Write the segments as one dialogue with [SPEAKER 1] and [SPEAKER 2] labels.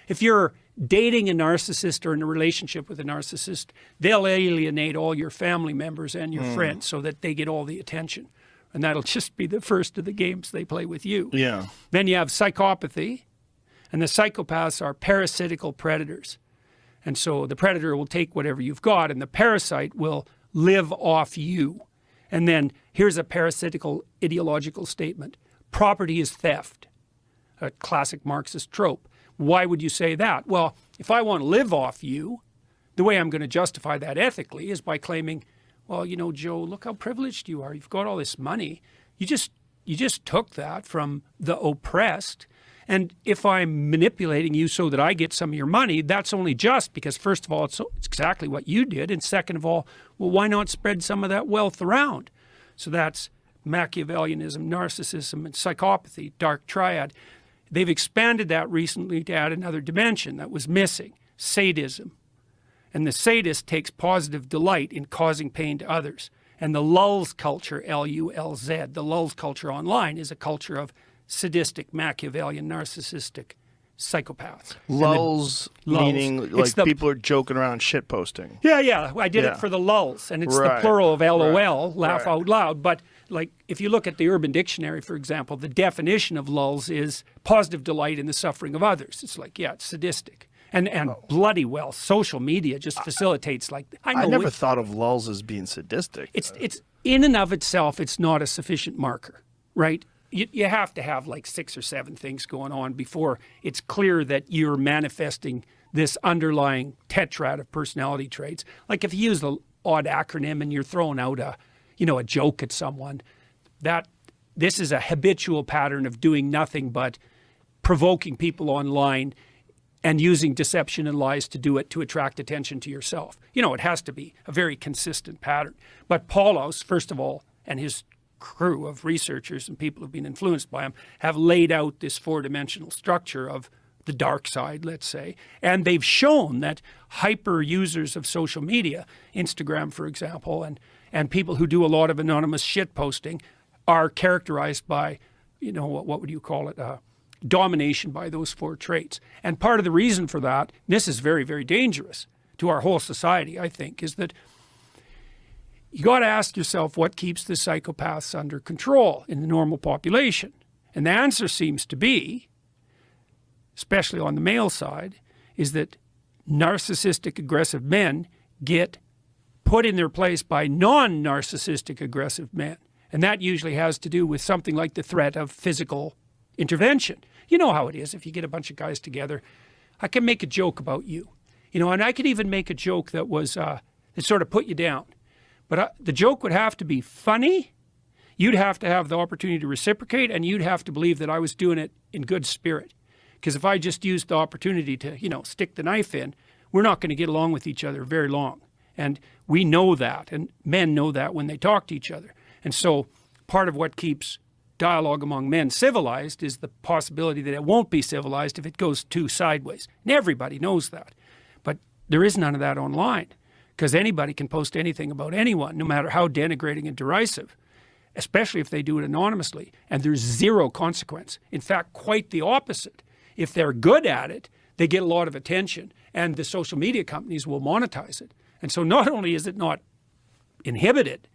[SPEAKER 1] If you're dating a narcissist or in a relationship with a narcissist, they'll alienate all your family members and your friends so that they get all the attention. And that'll just be the first of the games they play with you.
[SPEAKER 2] Yeah.
[SPEAKER 1] Then you have psychopathy, and the psychopaths are parasitical predators. And so the predator will take whatever you've got, and the parasite will live off you. And then here's a parasitical ideological statement. Property is theft, a classic Marxist trope. Why would you say that? Well, if I want to live off you, the way I'm going to justify that ethically is by claiming, well, you know, Joe, look how privileged you are. You've got all this money. You just took that from the oppressed. And if I'm manipulating you so that I get some of your money, that's only just because, first of all, it's exactly what you did. And second of all, well, why not spread some of that wealth around? So that's Machiavellianism, narcissism, and psychopathy, dark triad. They've expanded that recently to add another dimension that was missing, sadism. And the sadist takes positive delight in causing pain to others. And the Lulz culture, L-U-L-Z, the Lulz culture online is a culture of sadistic, Machiavellian, narcissistic psychopaths.
[SPEAKER 2] Lulz meaning like people are joking around shit posting.
[SPEAKER 1] Yeah. I did it for the lulz, and it's the plural of LOL, laugh out loud. But like if you look at the Urban Dictionary, for example, the definition of lulz is positive delight in the suffering of others. It's like, yeah, it's sadistic. And bloody well, social media just facilitates like
[SPEAKER 2] I never thought of lulz as being sadistic.
[SPEAKER 1] It's in and of itself, it's not a sufficient marker, right? You have to have like 6 or 7 things going on before it's clear that you're manifesting this underlying tetrad of personality traits. Like if you use the odd acronym and you're throwing out a joke at someone, this is a habitual pattern of doing nothing but provoking people online and using deception and lies to do it to attract attention to yourself. It has to be a very consistent pattern. But Paulos, first of all, and his crew of researchers and people who've been influenced by him have laid out this 4-dimensional structure of the dark side, let's say. And they've shown that hyper users of social media, Instagram, for example, and people who do a lot of anonymous shit posting are characterized by, what would you call it? Domination by those 4 traits. And part of the reason for that, this is very, very dangerous to our whole society, I think, is that you got to ask yourself what keeps the psychopaths under control in the normal population. And the answer seems to be, especially on the male side, is that narcissistic aggressive men get put in their place by non-narcissistic aggressive men. And that usually has to do with something like the threat of physical intervention. You know how it is if you get a bunch of guys together. I can make a joke about you, and I could even make a joke that was that sort of put you down. But the joke would have to be funny. You'd have to have the opportunity to reciprocate, and you'd have to believe that I was doing it in good spirit. Because if I just used the opportunity to, stick the knife in, we're not going to get along with each other very long. And we know that, and men know that when they talk to each other. And so part of what keeps dialogue among men civilized is the possibility that it won't be civilized if it goes too sideways. And everybody knows that. But there is none of that online. Because anybody can post anything about anyone, no matter how denigrating and derisive, especially if they do it anonymously, and there's zero consequence. In fact, quite the opposite. If they're good at it, they get a lot of attention, and the social media companies will monetize it. And so not only is it not inhibited,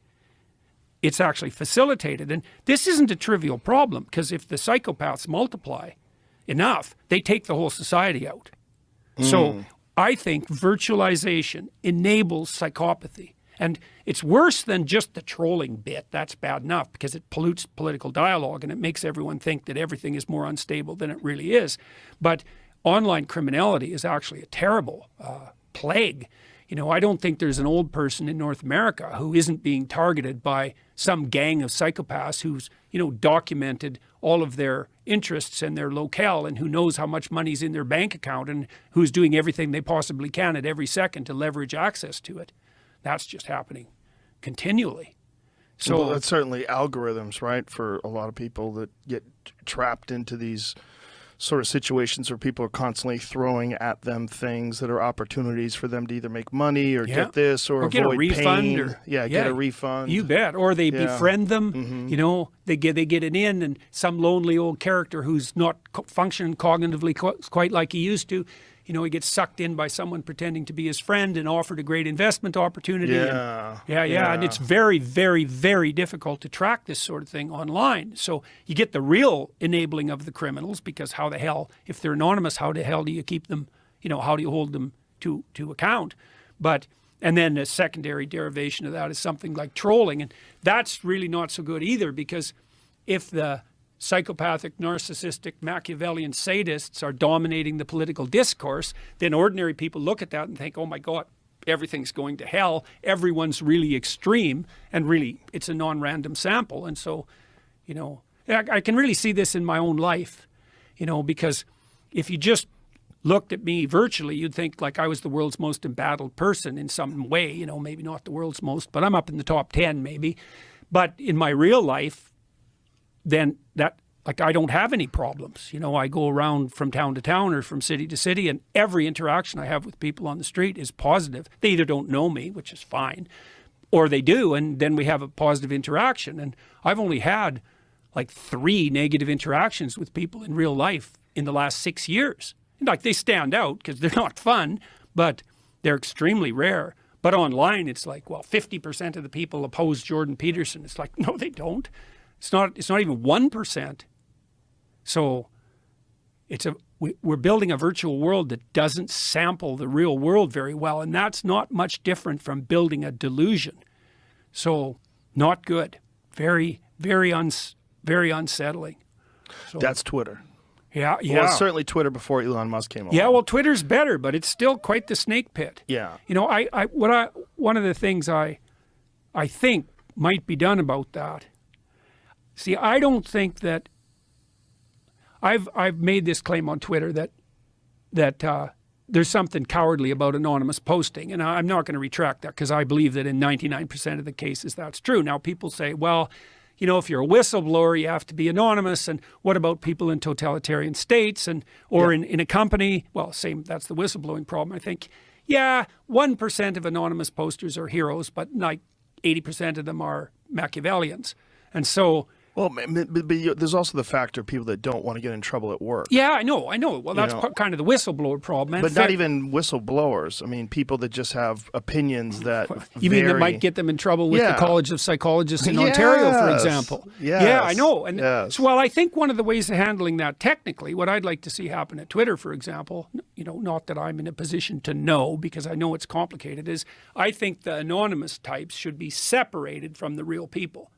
[SPEAKER 1] it's actually facilitated. And this isn't a trivial problem, because if the psychopaths multiply enough, they take the whole society out. So I think virtualization enables psychopathy. And it's worse than just the trolling bit. That's bad enough because it pollutes political dialogue and it makes everyone think that everything is more unstable than it really is. But online criminality is actually a terrible plague. I don't think there's an old person in North America who isn't being targeted by some gang of psychopaths who's, documented all of their interests and their locale and who knows how much money's in their bank account and who's doing everything they possibly can at every second to leverage access to it. That's just happening continually. So
[SPEAKER 2] well, that's certainly algorithms, right? For a lot of people that get trapped into these sort of situations where people are constantly throwing at them things that are opportunities for them to either make money or get this or
[SPEAKER 1] get a
[SPEAKER 2] avoid
[SPEAKER 1] refund
[SPEAKER 2] pain.
[SPEAKER 1] or
[SPEAKER 2] Get a refund.
[SPEAKER 1] You bet. Or they befriend them. You know, they get it in, and some lonely old character who's not functioning cognitively quite like he used to. You know, he gets sucked in by someone pretending to be his friend and offered a great investment opportunity. And it's very, very, very difficult to track this sort of thing online. So you get the real enabling of the criminals, because how the hell, if they're anonymous, how the hell do you keep them, you know, how do you hold them to account? And then a secondary derivation of that is something like trolling. And that's really not so good either, because if the psychopathic, narcissistic, Machiavellian sadists are dominating the political discourse, then ordinary people look at that and think, oh my God, everything's going to hell. Everyone's really extreme, and really it's a non-random sample. And so, you know, I can really see this in my own life, you know, because if you just looked at me virtually, you'd think like I was the world's most embattled person in some way, you know, maybe not the world's most, but I'm up in the top 10 maybe. But in my real life, then that, like, I don't have any problems. You know, I go around from town to town or from city to city, and every interaction I have with people on the street is positive. They either don't know me, which is fine, or they do, and then we have a positive interaction. And I've only had like 3 negative interactions with people in real life in the last 6 years. And like, they stand out because they're not fun, but they're extremely rare. But online, it's like, well, 50% of the people oppose Jordan Peterson. It's like, no, they don't. It's not even 1%. So we're building a virtual world that doesn't sample the real world very well, and that's not much different from building a delusion. So not good. Very, very unsettling. So,
[SPEAKER 2] that's Twitter.
[SPEAKER 1] Yeah.
[SPEAKER 2] Well, it's certainly Twitter before Elon Musk came along.
[SPEAKER 1] Yeah, well, Twitter's better, but it's still quite the snake pit.
[SPEAKER 2] Yeah.
[SPEAKER 1] You know, one of the things I think might be done about that. See, I don't think that I've made this claim on Twitter that there's something cowardly about anonymous posting, and I'm not going to retract that, because I believe that in 99% of the cases that's true. Now, people say, well, you know, if you're a whistleblower, you have to be anonymous, and what about people in totalitarian states or in a company? Well, same, that's the whistleblowing problem. I think, 1% of anonymous posters are heroes, but like 80% of them are Machiavellians. And so,
[SPEAKER 2] well, but there's also the factor of people that don't want to get in trouble at work.
[SPEAKER 1] Yeah, I know. Well, that's kind of the whistleblower problem.
[SPEAKER 2] But not even whistleblowers. I mean, people that just have opinions that
[SPEAKER 1] You mean that might get them in trouble with the College of Psychologists in Ontario, for example?
[SPEAKER 2] Yes.
[SPEAKER 1] Yeah, I know. And so, well, I think one of the ways of handling that technically, what I'd like to see happen at Twitter, for example, you know, not that I'm in a position to know, because I know it's complicated, is I think the anonymous types should be separated from the real people.